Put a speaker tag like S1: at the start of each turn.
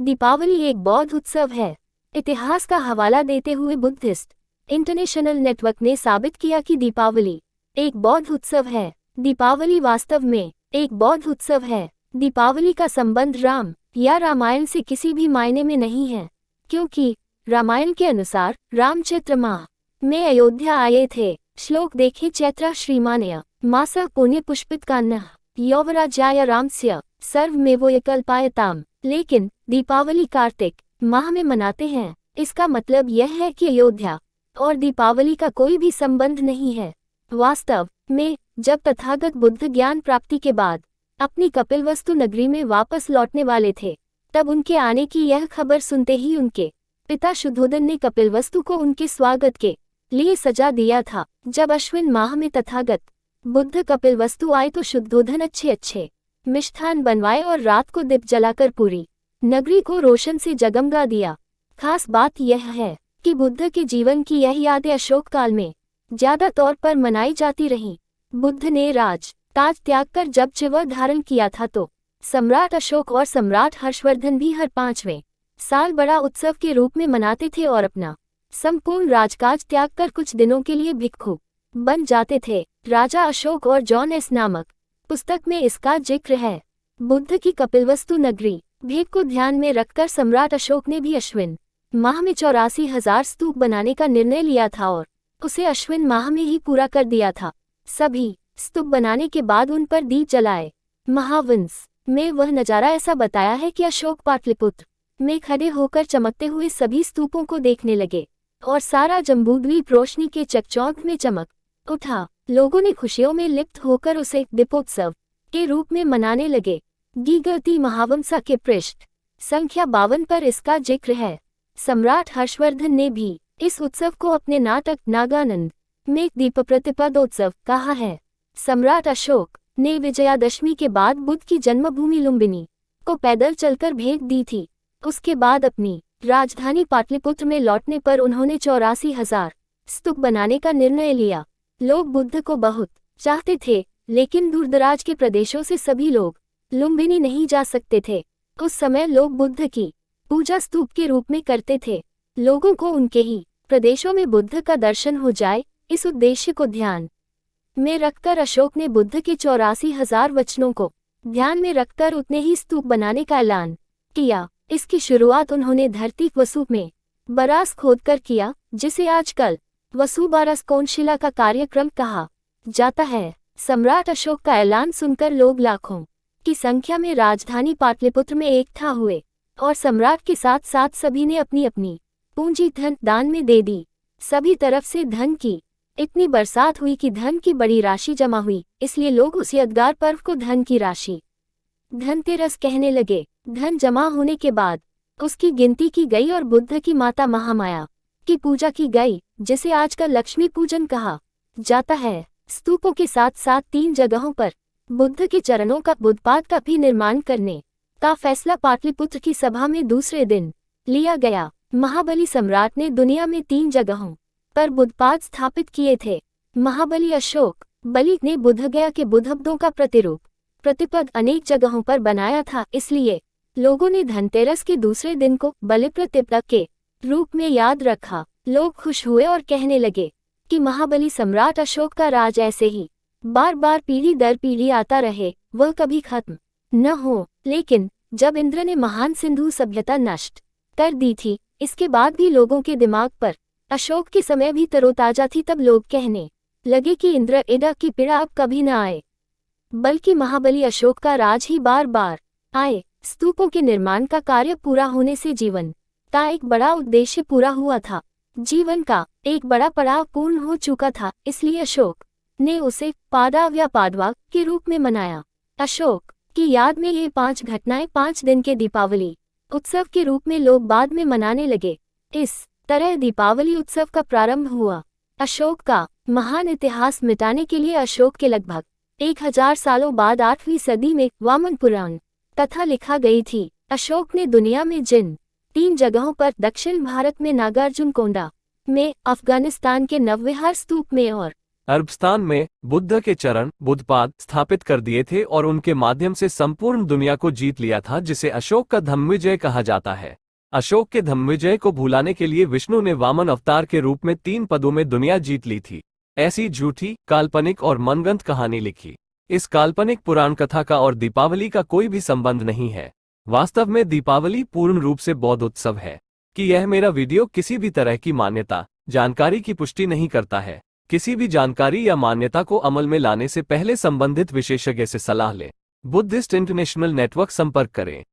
S1: दीपावली एक बौद्ध उत्सव है। इतिहास का हवाला देते हुए बुद्धिस्ट इंटरनेशनल नेटवर्क ने साबित किया कि दीपावली एक बौद्ध उत्सव है। दीपावली वास्तव में एक बौद्ध उत्सव है। दीपावली का संबंध राम या रामायण से किसी भी मायने में नहीं है, क्योंकि रामायण के अनुसार राम चैत्र माह में अयोध्या आए थे। श्लोक देखें, चैत्र श्रीमानय मासः पुण्य पुष्पित कान्नः यौवराज्याय रामस्य सर्वमेवोयकल्पायताम। लेकिन दीपावली कार्तिक माह में मनाते हैं। इसका मतलब यह है कि अयोध्या और दीपावली का कोई भी संबंध नहीं है। वास्तव में जब तथागत बुद्ध ज्ञान प्राप्ति के बाद अपनी कपिलवस्तु नगरी में वापस लौटने वाले थे, तब उनके आने की यह खबर सुनते ही उनके पिता शुद्धोधन ने कपिलवस्तु को उनके स्वागत के लिए सजा दिया था। जब अश्विन माह में तथागत बुद्ध कपिलवस्तु आए तो शुद्धोधन अच्छे मिष्ठान बनवाए और रात को दीप जलाकर पूरी नगरी को रोशन से जगमगा दिया। खास बात यह है कि बुद्ध के जीवन की यह यादें अशोक काल में ज्यादा तौर पर मनाई जाती रहीं। बुद्ध ने राज ताज त्याग कर जब चिवर धारण किया था तो सम्राट अशोक और सम्राट हर्षवर्धन भी हर 5वें साल बड़ा उत्सव के रूप में मनाते थे और अपना संपूर्ण राजकाज त्याग कर कुछ दिनों के लिए भिक्षु बन जाते थे। राजा अशोक और जॉन एस नामक पुस्तक में इसका जिक्र है। बुद्ध की कपिलवस्तु नगरी भेद को ध्यान में रखकर सम्राट अशोक ने भी अश्विन माह में 84,000 स्तूप बनाने का निर्णय लिया था और उसे अश्विन माह में ही पूरा कर दिया था। सभी स्तूप बनाने के बाद उन पर दीप जलाए। महावंश में वह नजारा ऐसा बताया है कि अशोक पाटलिपुत्र में खड़े होकर चमकते हुए सभी स्तूपों को देखने लगे और सारा जम्बूद्वीप रोशनी के चकचौंध में चमक उठा। लोगों ने खुशियों में लिप्त होकर उसे दीपोत्सव के रूप में मनाने लगे। गीगवती महावंशा के पृष्ठ संख्या 52 पर इसका जिक्र है। सम्राट हर्षवर्धन ने भी इस उत्सव को अपने नाटक नागानंद में दीप प्रतिपदोत्सव कहा है। सम्राट अशोक ने विजयादशमी के बाद बुद्ध की जन्मभूमि लुम्बिनी को पैदल चलकर भेंट दी थी। उसके बाद अपनी राजधानी पाटलिपुत्र में लौटने पर उन्होंने 84,000 स्तूप बनाने का निर्णय लिया। लोग बुद्ध को बहुत चाहते थे, लेकिन दूरदराज के प्रदेशों से सभी लोग लुम्बिनी नहीं जा सकते थे। उस समय लोग बुद्ध की पूजा स्तूप के रूप में करते थे। लोगों को उनके ही प्रदेशों में बुद्ध का दर्शन हो जाए, इस उद्देश्य को ध्यान में रखकर अशोक ने बुद्ध के 84,000 वचनों को ध्यान में रखकर उतने ही स्तूप बनाने का ऐलान किया। इसकी शुरुआत उन्होंने धरती वसु में बरास खोदकर किया, जिसे आजकल वसुबारस कोनशिला का कार्यक्रम कहा जाता है। सम्राट अशोक का ऐलान सुनकर लोग लाखों की संख्या में राजधानी पाटलिपुत्र में इकट्ठा हुए और सम्राट के साथ साथ सभी ने अपनी अपनी पूंजी धन दान में दे दी। सभी तरफ से धन की इतनी बरसात हुई कि धन की बड़ी राशि जमा हुई, इसलिए लोग उस यादगार पर्व को धन की राशि धनतेरस कहने लगे। धन जमा होने के बाद उसकी गिनती की गई और बुद्ध की माता महामाया की पूजा की गई, जिसे आजकल लक्ष्मी पूजन कहा जाता है। स्तूपों के साथ साथ 3 जगहों पर बुद्ध के चरणों का बुद्धपाद का भी निर्माण करने का फैसला पाटलिपुत्र की सभा में दूसरे दिन लिया गया। महाबली सम्राट ने दुनिया में 3 जगहों पर बुद्धपाद स्थापित किए थे। महाबली अशोक बलि ने बुद्धगया के बुद्धब्दों का प्रतिपद अनेक जगहों पर बनाया था, इसलिए लोगों ने धनतेरस के दूसरे दिन को बलि प्रतिपद के रूप में याद रखा। लोग खुश हुए और कहने लगे कि महाबली सम्राट अशोक का राज ऐसे ही बार बार पीढ़ी दर पीढ़ी आता रहे, वह कभी खत्म न हो। लेकिन जब इंद्र ने महान सिंधु सभ्यता नष्ट कर दी थी, इसके बाद भी लोगों के दिमाग पर अशोक के समय भी तरोताजा थी। तब लोग कहने लगे कि इंद्र एडा की पीड़ा अब कभी न आए, बल्कि महाबली अशोक का राज ही बार बार आए। स्तूपों के निर्माण का कार्य पूरा होने से जीवन का एक बड़ा उद्देश्य पूरा हुआ था। जीवन का एक बड़ा पड़ाव पूर्ण हो चुका था, इसलिए अशोक ने उसे पाडवा या पाडवा के रूप में मनाया। अशोक की याद में ये 5 घटनाएं 5 दिन के दीपावली उत्सव के रूप में लोग बाद में मनाने लगे। इस तरह दीपावली उत्सव का प्रारंभ हुआ। अशोक का महान इतिहास मिटाने के लिए अशोक के लगभग 1000 सालों बाद 8वीं सदी में वामन पुराण कथा लिखा गई थी। अशोक ने दुनिया में जिन 3 जगहों पर दक्षिण भारत में नागार्जुन कोंडा में, अफगानिस्तान के नवविहार स्तूप में और
S2: अरबस्तान में बुद्ध के चरण बुद्धपाद स्थापित कर दिए थे और उनके माध्यम से संपूर्ण दुनिया को जीत लिया था, जिसे अशोक का धम्मविजय कहा जाता है। अशोक के धम्मविजय को भुलाने के लिए विष्णु ने वामन अवतार के रूप में 3 पदों में दुनिया जीत ली थी। ऐसी झूठी, काल्पनिक और मनगढ़ंत कहानी लिखी। इस काल्पनिक पुराण कथा का और दीपावली का कोई भी संबंध नहीं है। वास्तव में दीपावली पूर्ण रूप से बौद्ध उत्सव है। कि यह मेरा वीडियो किसी भी तरह की मान्यता, जानकारी की पुष्टि नहीं करता है। किसी भी जानकारी या मान्यता को अमल में लाने से पहले संबंधित विशेषज्ञ से सलाह लें। बुद्धिस्ट इंटरनेशनल नेटवर्क संपर्क करें।